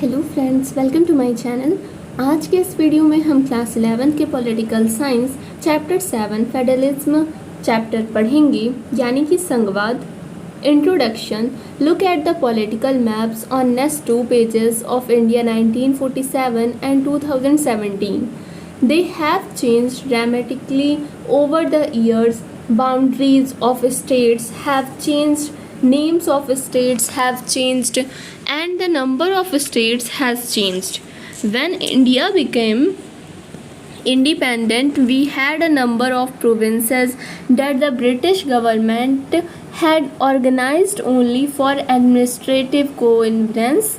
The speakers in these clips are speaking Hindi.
Hello friends, welcome to my channel. आज के इस वीडियो में हम क्लास 11 के political science chapter 7 federalism chapter पढ़ेंगे, यानी कि संघवाद। Introduction. Look at the political maps on next 2 pages of India 1947 and 2017. They have changed dramatically over the years. Boundaries of states have changed, names of states have changed, and the number of states has changed. When India became independent, we had a number of provinces that the British government had organized only for administrative convenience.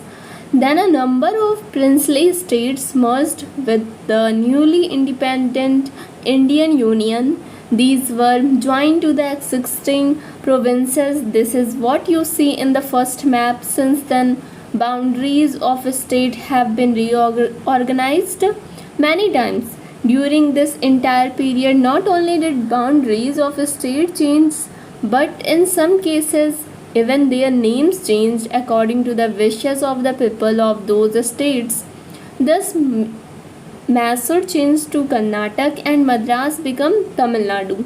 Then a number of princely states merged with the newly independent Indian Union. These were joined to the existing provinces. This is what you see in the first map. Since then, boundaries of a state have been reorganized many times. During this entire period, not only did boundaries of a state change, but in some cases, even their names changed according to the wishes of the people of those states. Thus, Mysore changed to Karnataka and Madras became Tamil Nadu.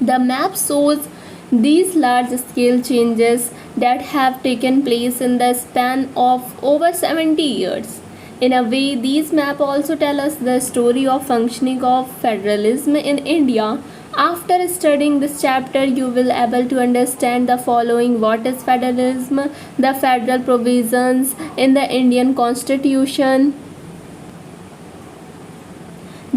The map shows these large-scale changes that have taken place in the span of over 70 years. In a way, these maps also tell us the story of functioning of federalism in India. After studying this chapter, you will be able to understand the following. What is federalism? The federal provisions in the Indian Constitution.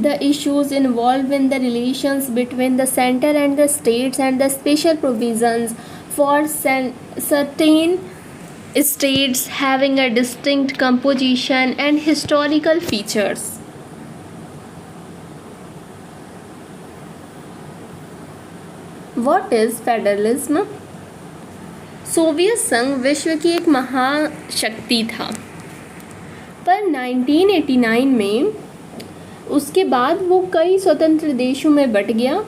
The issues involved in the relations between the center and the states, and the special provisions for certain states having a distinct composition and historical features. What is federalism? Soviet संघ विश्व की एक महाशक्ति था, पर 1989 में उसके बाद वो कई स्वतंत्र देशों में बट गया।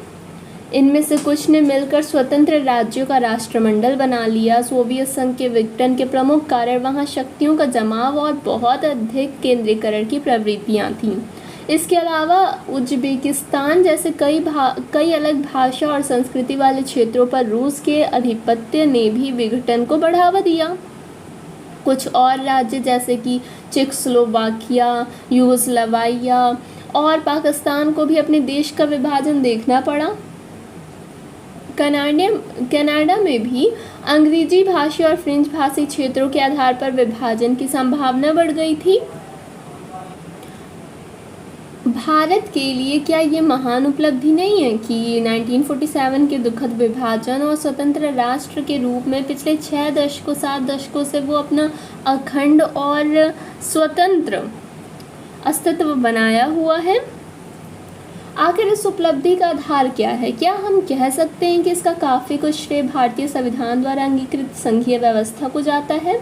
इनमें से कुछ ने मिलकर स्वतंत्र राज्यों का राष्ट्रमंडल बना लिया। सोवियत संघ के विघटन के प्रमुख कारण वहाँ शक्तियों का जमाव और बहुत अधिक केंद्रीकरण की प्रवृत्तियाँ थीं। इसके अलावा उज्बेकिस्तान जैसे कई अलग भाषा और संस्कृति वाले क्षेत्रों पर रूस के आधिपत्य ने भी विघटन को बढ़ावा दिया। कुछ और राज्य जैसे कि चेकोस्लोवाकिया, यूगोस्लाविया और पाकिस्तान को भी अपने देश का विभाजन देखना पड़ा। कनाडा में भी अंग्रेजी भाषी और फ्रेंच भाषी क्षेत्रों के आधार पर विभाजन की संभावना बढ़ गई थी। भारत के लिए क्या ये महान उपलब्धि नहीं है कि 1947 के दुखद विभाजन और स्वतंत्र राष्ट्र के रूप में पिछले 7 दशकों से वो अपना अखंड और स्वतंत्र अस्तित्व बनाया हुआ है। आखिर इस उपलब्धि का आधार क्या है? क्या हम कह सकते हैं कि इसका काफ़ी कुछ श्रेय भारतीय संविधान द्वारा अंगीकृत संघीय व्यवस्था को जाता है?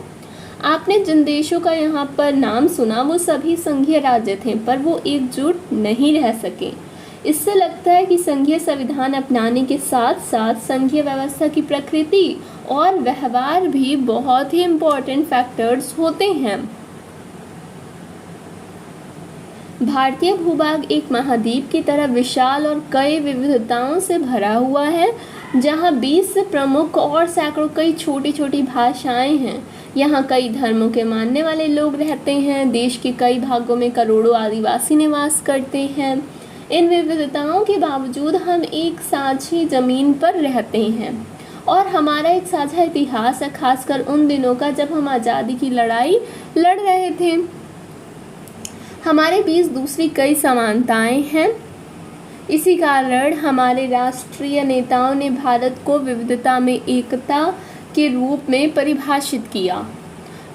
आपने जिन देशों का यहाँ पर नाम सुना वो सभी संघीय राज्य थे, पर वो एकजुट नहीं रह सके। इससे लगता है कि संघीय संविधान अपनाने के साथ साथ संघीय व्यवस्था की प्रकृति और व्यवहार भी बहुत ही इम्पोर्टेंट फैक्टर्स होते हैं। भारतीय भूभाग एक महाद्वीप की तरह विशाल और कई विविधताओं से भरा हुआ है, जहाँ 20 से प्रमुख और सैकड़ों कई छोटी छोटी भाषाएं हैं। यहाँ कई धर्मों के मानने वाले लोग रहते हैं। देश के कई भागों में करोड़ों आदिवासी निवास करते हैं। इन विविधताओं के बावजूद हम एक साझी ज़मीन पर रहते हैं और हमारा एक साझा इतिहास है, खासकर उन दिनों का जब हम आज़ादी की लड़ाई लड़ रहे थे। हमारे बीच दूसरी कई समानताएं हैं। इसी कारण हमारे राष्ट्रीय नेताओं ने भारत को विविधता में एकता के रूप में परिभाषित किया।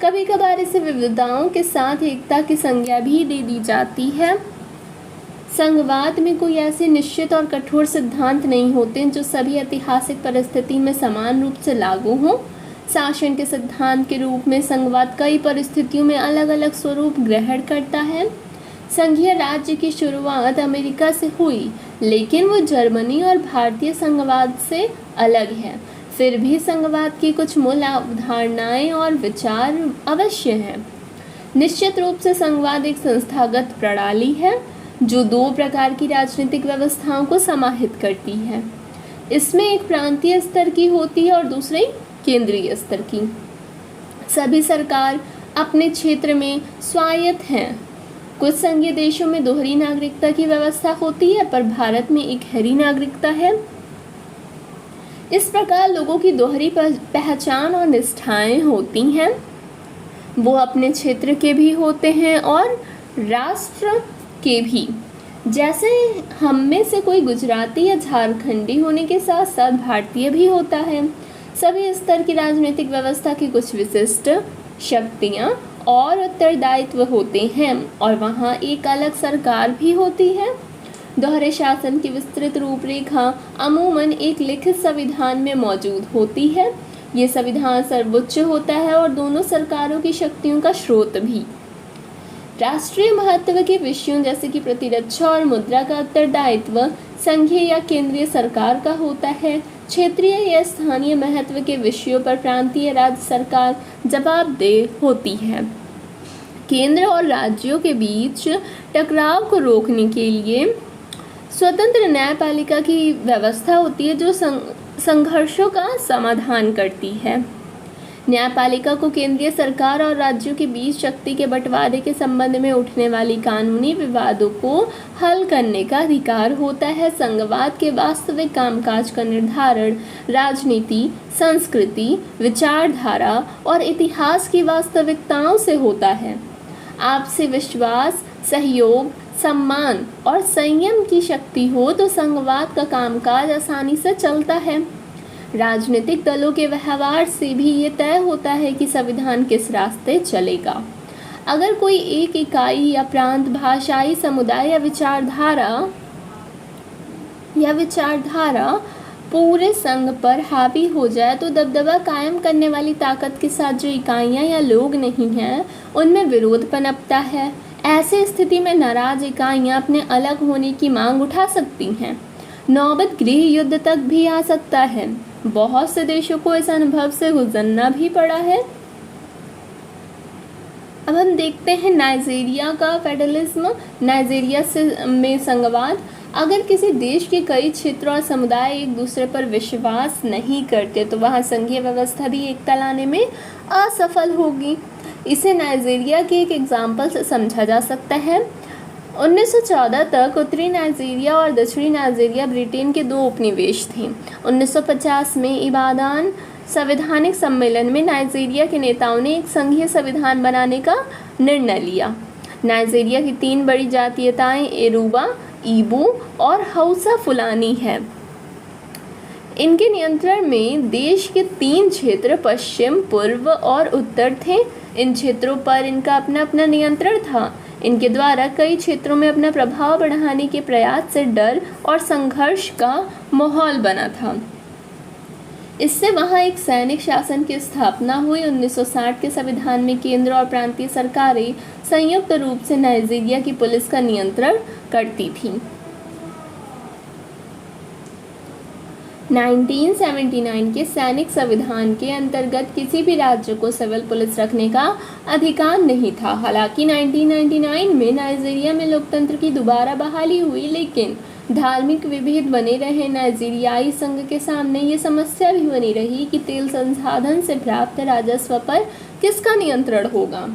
कभी कभार इसे विविधताओं के साथ एकता की संज्ञा भी दे दी जाती है। संघवाद में कोई ऐसे निश्चित और कठोर सिद्धांत नहीं होते जो सभी ऐतिहासिक परिस्थिति में समान रूप से लागू हों। शासन के सिद्धांत के रूप में संघवाद कई परिस्थितियों में अलग अलग स्वरूप ग्रहण करता है। संघीय राज्य की शुरुआत अमेरिका से हुई, लेकिन वो जर्मनी और भारतीय संघवाद से अलग है। फिर भी संघवाद की कुछ मूल अवधारणाएं और विचार अवश्य हैं। निश्चित रूप से संघवाद एक संस्थागत प्रणाली है जो दो प्रकार की राजनीतिक व्यवस्थाओं को समाहित करती है। इसमें एक प्रांतीय स्तर की होती है और दूसरी केंद्रीय स्तर की। सभी सरकार अपने क्षेत्र में स्वायत्त हैं। कुछ संघीय देशों में दोहरी नागरिकता की व्यवस्था होती है, पर भारत में एकहरी नागरिकता है। इस प्रकार लोगों की दोहरी पहचान और निष्ठाएं होती हैं। वो अपने क्षेत्र के भी होते हैं और राष्ट्र के भी। जैसे हम में से कोई गुजराती या झारखंडी होने के साथ साथ भारतीय भी होता है। सभी स्तर की राजनीतिक व्यवस्था की कुछ विशिष्ट शक्तियाँ और उत्तरदायित्व होते हैं और वहाँ एक अलग सरकार भी होती है। दोहरे शासन की विस्तृत रूपरेखा अमूमन एक लिखित संविधान में मौजूद होती है। ये संविधान सर्वोच्च होता है और दोनों सरकारों की शक्तियों का स्रोत भी। राष्ट्रीय महत्व के विषयों जैसे कि प्रतिरक्षा और मुद्रा का उत्तरदायित्व संघीय या केंद्रीय सरकार का होता है। क्षेत्रीय या स्थानीय महत्व के विषयों पर प्रांतीय राज्य सरकार जवाबदेह होती है। केंद्र और राज्यों के बीच टकराव को रोकने के लिए स्वतंत्र न्यायपालिका की व्यवस्था होती है जो संघर्षों का समाधान करती है। न्यायपालिका को केंद्रीय सरकार और राज्यों के बीच शक्ति के बंटवारे के संबंध में उठने वाली कानूनी विवादों को हल करने का अधिकार होता है। संघवाद के वास्तविक कामकाज का निर्धारण राजनीति, संस्कृति, विचारधारा और इतिहास की वास्तविकताओं से होता है। आपसी विश्वास, सहयोग, सम्मान और संयम की शक्ति हो तो संघवाद का कामकाज आसानी से चलता है। राजनीतिक दलों के व्यवहार से भी ये तय होता है कि संविधान किस रास्ते चलेगा। अगर कोई एक इकाई या प्रांत, भाषाई समुदाय या विचारधारा पूरे संघ पर हावी हो जाए तो दबदबा कायम करने वाली ताकत के साथ जो इकाइयां या लोग नहीं हैं उनमें विरोध पनपता है। ऐसी स्थिति में नाराज इकाइयां अपने अलग होने की मांग उठा सकती हैं। नौबत गृह युद्ध तक भी आ सकता है। बहुत से देशों को इस अनुभव से गुजरना भी पड़ा है। अब हम देखते हैं नाइजीरिया का फेडरलिज्म। नाइजीरिया में संघवाद। अगर किसी देश के कई क्षेत्रों और समुदाय एक दूसरे पर विश्वास नहीं करते तो वहाँ संघीय व्यवस्था भी एकता लाने में असफल होगी। इसे नाइजीरिया के एक एग्जाम्पल से समझा जा सकता है। 1914 तक उत्तरी नाइजीरिया और दक्षिणी नाइजीरिया ब्रिटेन के दो उपनिवेश थे। 1950 में इबादान संवैधानिक सम्मेलन में नाइजीरिया के नेताओं ने एक संघीय संविधान बनाने का निर्णय लिया। नाइजीरिया की तीन बड़ी जातीयताएं एरुबा, इबो और हौसा फुलानी है। इनके नियंत्रण में देश के 3 क्षेत्र पश्चिम, पूर्व और उत्तर थे। इन क्षेत्रों पर इनका अपना अपना नियंत्रण था। इनके द्वारा कई क्षेत्रों में अपना प्रभाव बढ़ाने के प्रयास से डर और संघर्ष का माहौल बना था। इससे वहां एक सैनिक शासन की स्थापना हुई। 1960 के संविधान में केंद्र और प्रांतीय सरकारें संयुक्त रूप से नाइजीरिया की पुलिस का नियंत्रण करती थीं। 1979 के सैनिक संविधान के अंतर्गत किसी भी राज्य को सिविल पुलिस रखने का अधिकार नहीं था। हालांकि 1999 में नाइजीरिया में लोकतंत्र की दोबारा बहाली हुई, लेकिन धार्मिक विभेद बने रहे। नाइजीरियाई संघ के सामने ये समस्या भी बनी रही कि तेल संसाधन से प्राप्त राजस्व पर किसका नियंत्रण होगा।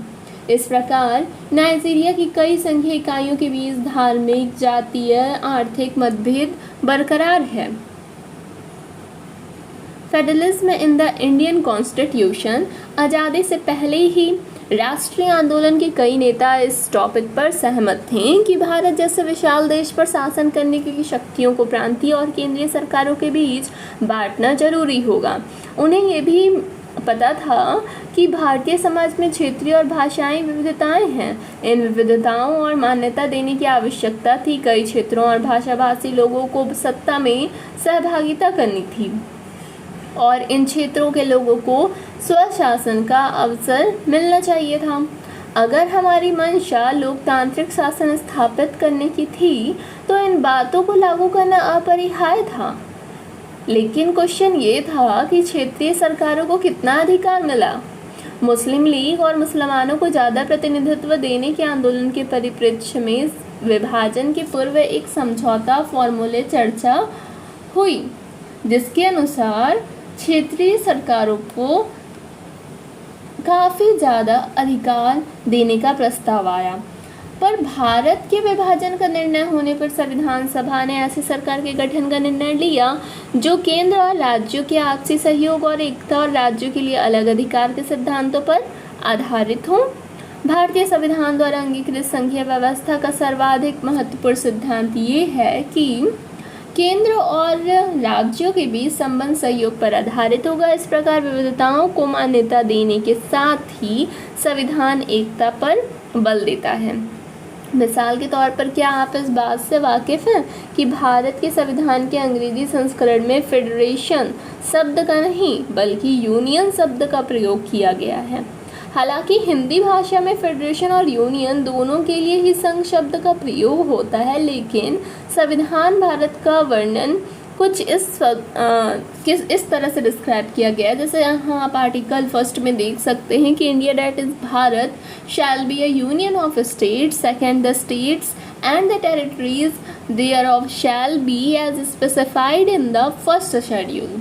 इस प्रकार नाइजीरिया की कई संघीय इकाइयों के बीच धार्मिक, जातीय, आर्थिक मतभेद बरकरार है। Federalism in the Indian constitution. आज़ादी से पहले ही राष्ट्रीय आंदोलन के कई नेता इस टॉपिक पर सहमत थे कि भारत जैसे विशाल देश पर शासन करने की शक्तियों को प्रांतीय और केंद्रीय सरकारों के बीच बांटना जरूरी होगा। उन्हें ये भी पता था कि भारतीय समाज में क्षेत्रीय और भाषाई विविधताएं हैं। इन विविधताओं और मान्यता देने की आवश्यकता थी। कई क्षेत्रों और भाषाभाषी लोगों को सत्ता में सहभागिता करनी थी और इन क्षेत्रों के लोगों को स्वशासन का अवसर मिलना चाहिए था। अगर हमारी मंशा लोकतांत्रिक शासन स्थापित करने की थी तो इन बातों को लागू करना अपरिहार्य था। लेकिन क्वेश्चन ये था कि क्षेत्रीय सरकारों को कितना अधिकार मिला। मुस्लिम लीग और मुसलमानों को ज़्यादा प्रतिनिधित्व देने के आंदोलन के परिप्रेक्ष्य में विभाजन के पूर्व एक समझौता फॉर्मूले चर्चा हुई, जिसके अनुसार क्षेत्रीय सरकारों को काफ़ी ज़्यादा अधिकार देने का प्रस्ताव आया। पर भारत के विभाजन का निर्णय होने पर संविधान सभा ने ऐसी सरकार के गठन का निर्णय लिया जो केंद्र और राज्यों के आपसी सहयोग और एकता और राज्यों के लिए अलग अधिकार के सिद्धांतों पर आधारित हो। भारतीय संविधान द्वारा अंगीकृत संघीय व्यवस्था का सर्वाधिक महत्वपूर्ण सिद्धांत ये है कि केंद्र और राज्यों के बीच संबंध सहयोग पर आधारित होगा। इस प्रकार विविधताओं को मान्यता देने के साथ ही संविधान एकता पर बल देता है। मिसाल के तौर पर क्या आप इस बात से वाकिफ़ हैं कि भारत के संविधान के अंग्रेजी संस्करण में फेडरेशन शब्द का नहीं बल्कि यूनियन शब्द का प्रयोग किया गया है। हालांकि हिंदी भाषा में फेडरेशन और यूनियन दोनों के लिए ही संघ शब्द का प्रयोग होता है, लेकिन संविधान भारत का वर्णन कुछ इस तरह से डिस्क्राइब किया गया है। जैसे यहाँ आप आर्टिकल 1 में देख सकते हैं कि India that is Bharat shall be a union of states, second the states and the territories thereof shall be as specified in the first schedule.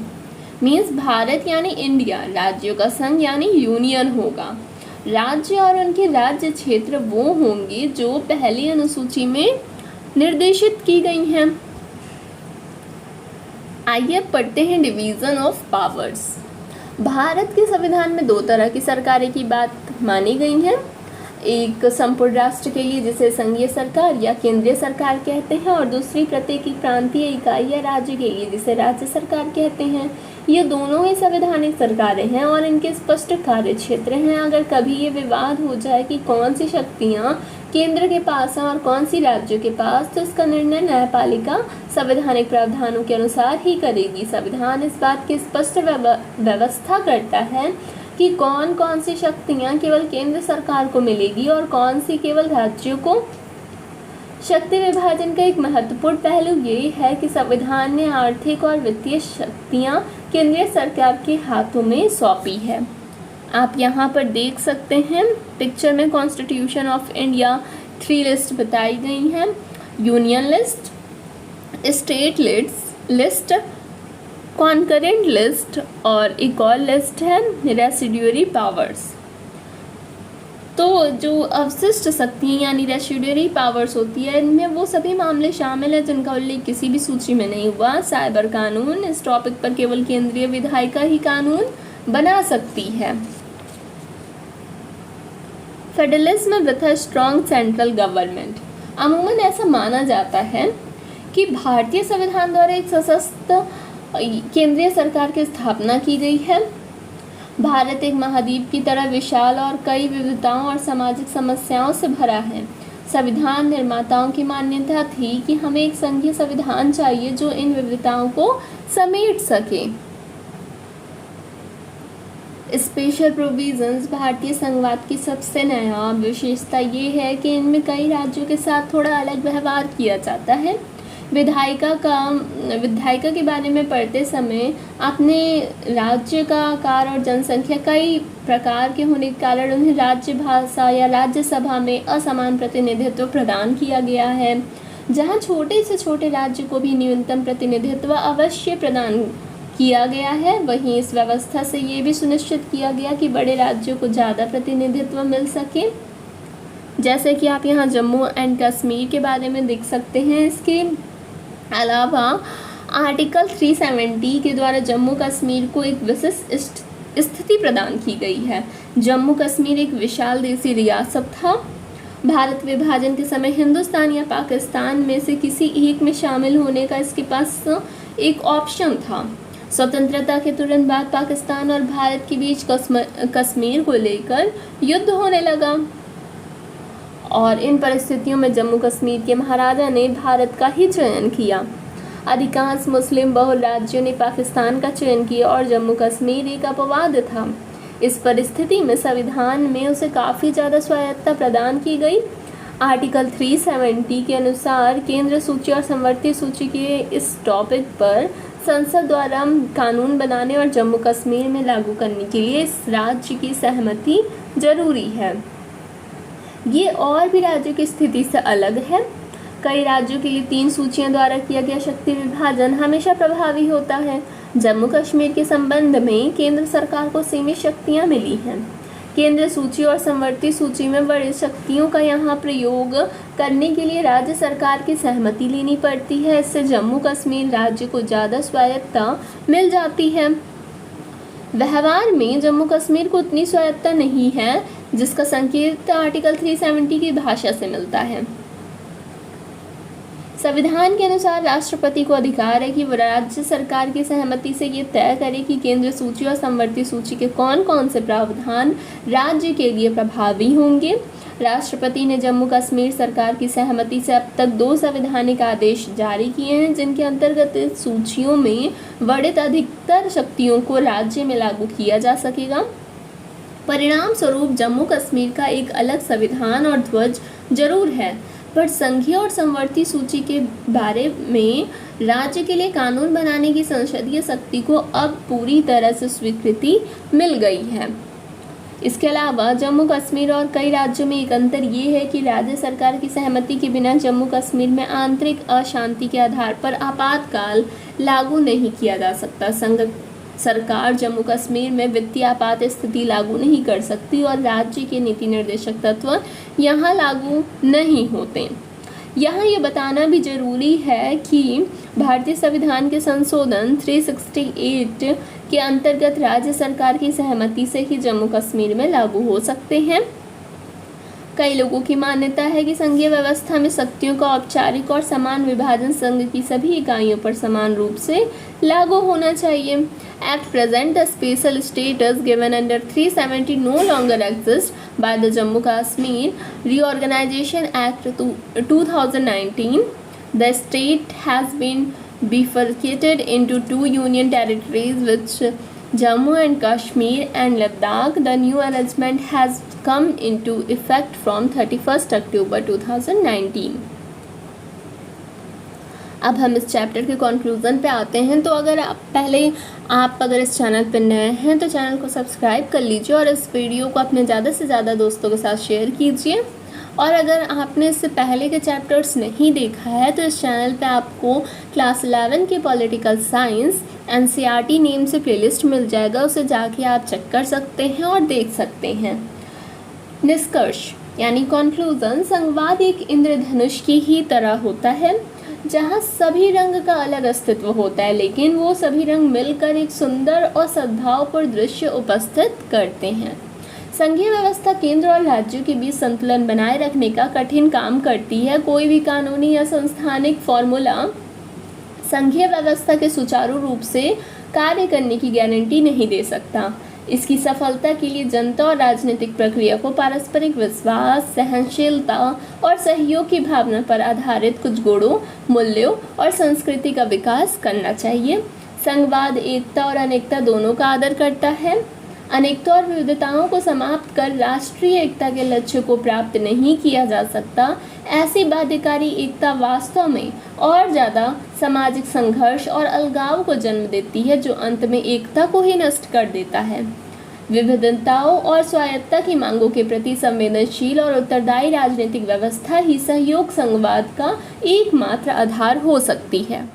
Means Bharat यानी इंडिया, राज्यों का संघ यानी यूनियन होगा। राज्य और उनके राज्य क्षेत्र वो होंगे जो पहली अनुसूची में निर्देशित की गई हैं। आइए पढ़ते हैं डिवीज़न ऑफ पावर्स। भारत के संविधान में 2 तरह की सरकारें की बात मानी गई है। एक संपूर्ण राष्ट्र के लिए जिसे संघीय सरकार या केंद्रीय सरकार कहते हैं, और दूसरी प्रत्येक प्रांतीय इकाई या राज्य के लिए जिसे राज्य सरकार कहते हैं। ये दोनों ही संवैधानिक सरकारें हैं और इनके स्पष्ट कार्य क्षेत्र हैं। अगर कभी ये विवाद हो जाए कि कौन सी शक्तियाँ केंद्र के पास हैं और कौन सी राज्यों के पास, तो इसका निर्णय न्यायपालिका संवैधानिक प्रावधानों के अनुसार ही करेगी। संविधान इस बात की स्पष्ट व्यवस्था करता है कि कौन कौन सी शक्तियाँ केवल केंद्र सरकार को मिलेगी और कौन सी केवल राज्यों को। शक्ति विभाजन का एक महत्वपूर्ण पहलू ये है कि संविधान ने आर्थिक और वित्तीय शक्तियाँ केंद्रीय सरकार के हाथों में सौंपी है। आप यहाँ पर देख सकते हैं पिक्चर में कॉन्स्टिट्यूशन ऑफ इंडिया 3 लिस्ट बताई गई हैं। Union list, state list, concurrent list और एक और लिस्ट है रेसिड्यूरी पावर्स। तो जो अवशिष्ट शक्तियाँ यानी रेसिड्यूरी पावर्स होती है, इनमें वो सभी मामले शामिल हैं जिनका उल्लेख किसी भी सूची में नहीं हुआ। साइबर कानून, इस टॉपिक पर केवल केंद्रीय विधायिका ही कानून बना सकती है। Federalism with a strong central government. अमूमन ऐसा माना जाता है कि भारतीय संविधान द्वारा एक सशक्त केंद्रीय सरकार की स्थापना की गई है। भारत एक महाद्वीप की तरह विशाल और कई विविधताओं और सामाजिक समस्याओं से भरा है। संविधान निर्माताओं की मान्यता थी कि हमें एक संघीय संविधान चाहिए जो इन विविधताओं को समेट सके। स्पेशल प्रोविजंस भारतीय संघवाद की सबसे नायाब विशेषता ये है कि इनमें कई राज्यों के साथ थोड़ा अलग व्यवहार किया जाता है। विधायिका के बारे में पढ़ते समय अपने राज्य का आकार और जनसंख्या कई प्रकार के होने के कारण उन्हें राज्य भाषा या राज्यसभा में असमान प्रतिनिधित्व प्रदान किया गया है। जहां छोटे से छोटे राज्य को भी न्यूनतम प्रतिनिधित्व अवश्य प्रदान किया गया है, वहीं इस व्यवस्था से ये भी सुनिश्चित किया गया कि बड़े राज्यों को ज़्यादा प्रतिनिधित्व मिल सके। जैसे कि आप यहाँ जम्मू एंड कश्मीर के बारे में देख सकते हैं। इसके अलावा आर्टिकल 370 के द्वारा जम्मू कश्मीर को एक विशिष्ट स्थिति प्रदान की गई है। जम्मू कश्मीर एक विशाल देशी रियासत था। भारत विभाजन के समय हिंदुस्तान या पाकिस्तान में से किसी एक में शामिल होने का इसके पास एक ऑप्शन था। स्वतंत्रता के तुरंत बाद पाकिस्तान और भारत के बीच कश्मीर को लेकर युद्ध होने लगा और इन परिस्थितियों में जम्मू कश्मीर के महाराजा ने भारत का ही चयन किया। अधिकांश मुस्लिम बहुल राज्यों ने पाकिस्तान का चयन किया और जम्मू कश्मीर एक अपवाद था। इस परिस्थिति में संविधान में उसे काफ़ी ज़्यादा स्वायत्तता प्रदान की गई। आर्टिकल 370 के अनुसार केंद्र सूची और संवर्ती सूची के इस टॉपिक पर संसद द्वारा कानून बनाने और जम्मू कश्मीर में लागू करने के लिए इस राज्य की सहमति जरूरी है। ये और भी राज्यों की स्थिति से अलग है। कई राज्यों के लिए 3 सूचियों द्वारा किया गया शक्ति विभाजन हमेशा प्रभावी होता है। जम्मू कश्मीर के संबंध में केंद्र सरकार को सीमित शक्तियां मिली हैं। केंद्र सूची और समवर्ती सूची में बड़ी शक्तियों का यहाँ प्रयोग करने के लिए राज्य सरकार की सहमति लेनी पड़ती है। इससे जम्मू कश्मीर राज्य को ज़्यादा स्वायत्तता मिल जाती है। व्यवहार में जम्मू कश्मीर को उतनी स्वायत्तता नहीं है जिसका संकेत आर्टिकल 370 की भाषा से मिलता है। संविधान के अनुसार राष्ट्रपति को अधिकार है कि वह राज्य सरकार की सहमति से ये तय करे कि केंद्र सूची और समवर्ती सूची के कौन कौन से प्रावधान राज्य के लिए प्रभावी होंगे। राष्ट्रपति ने जम्मू कश्मीर सरकार की सहमति से अब तक 2 संवैधानिक आदेश जारी किए हैं, जिनके अंतर्गत इस सूचियों में वर्णित अधिकतर शक्तियों को राज्य में लागू किया जा सकेगा। परिणाम स्वरूप जम्मू कश्मीर का एक अलग संविधान और ध्वज जरूर है, पर संघीय और समवर्ती सूची के बारे में राज्य के लिए कानून बनाने की संसदीय शक्ति को अब पूरी तरह से स्वीकृति मिल गई है। इसके अलावा जम्मू कश्मीर और कई राज्यों में एक अंतर ये है कि राज्य सरकार की सहमति के बिना जम्मू कश्मीर में आंतरिक अशांति के आधार पर आपातकाल लागू नहीं किया जा सकता। संघ सरकार जम्मू कश्मीर में वित्तीय आपात स्थिति लागू नहीं कर सकती और राज्य के नीति निर्देशक तत्व यहाँ लागू नहीं होते। यहाँ ये बताना भी जरूरी है कि भारतीय संविधान के संशोधन 368 के अंतर्गत राज्य सरकार की सहमति से ही जम्मू कश्मीर में लागू हो सकते हैं। कई लोगों की मान्यता है कि संघीय व्यवस्था में शक्तियों का औपचारिक और समान विभाजन संघ की सभी इकाइयों पर समान रूप से लागू होना चाहिए। At present, the special status given under 370 no longer exists by the Jammu Kashmir Reorganization Act 2019. The state has been bifurcated into 2 union territories, which Jammu and Kashmir and Ladakh. The new arrangement has come into effect from 31st October 2019. अब हम इस चैप्टर के कंक्लूजन पे आते हैं। तो अगर आप अगर इस चैनल पर नए हैं तो चैनल को सब्सक्राइब कर लीजिए और इस वीडियो को अपने ज़्यादा से ज़्यादा दोस्तों के साथ शेयर कीजिए। और अगर आपने इससे पहले के चैप्टर्स नहीं देखा है तो इस चैनल पे आपको क्लास 11 के पॉलिटिकल साइंस NCERT नेम से प्लेलिस्ट मिल जाएगा, उसे जाके आप चेक कर सकते हैं और देख सकते हैं। निष्कर्ष यानी कंक्लूजन, संवाद एक इंद्रधनुष की ही तरह होता है जहाँ सभी रंग का अलग अस्तित्व होता है, लेकिन वो सभी रंग मिलकर एक सुंदर और सद्भावपूर्ण दृश्य उपस्थित करते हैं। संघीय व्यवस्था केंद्र और राज्यों के बीच संतुलन बनाए रखने का कठिन काम करती है। कोई भी कानूनी या संस्थानिक फॉर्मूला संघीय व्यवस्था के सुचारू रूप से कार्य करने की गारंटी नहीं दे सकता। इसकी सफलता के लिए जनता और राजनीतिक प्रक्रिया को पारस्परिक विश्वास, सहनशीलता और सहयोग की भावना पर आधारित कुछ गुणों, मूल्यों और संस्कृति का विकास करना चाहिए। संघवाद एकता और अनेकता दोनों का आदर करता है। अनेकता और विविधताओं को समाप्त कर राष्ट्रीय एकता के लक्ष्य को प्राप्त नहीं किया जा सकता। ऐसी बाध्यकारी एकता वास्तव में और ज़्यादा सामाजिक संघर्ष और अलगाव को जन्म देती है, जो अंत में एकता को ही नष्ट कर देता है। विभिन्नताओं और स्वायत्तता की मांगों के प्रति संवेदनशील और उत्तरदायी राजनीतिक व्यवस्था ही सहयोग संघवाद का एकमात्र आधार हो सकती है।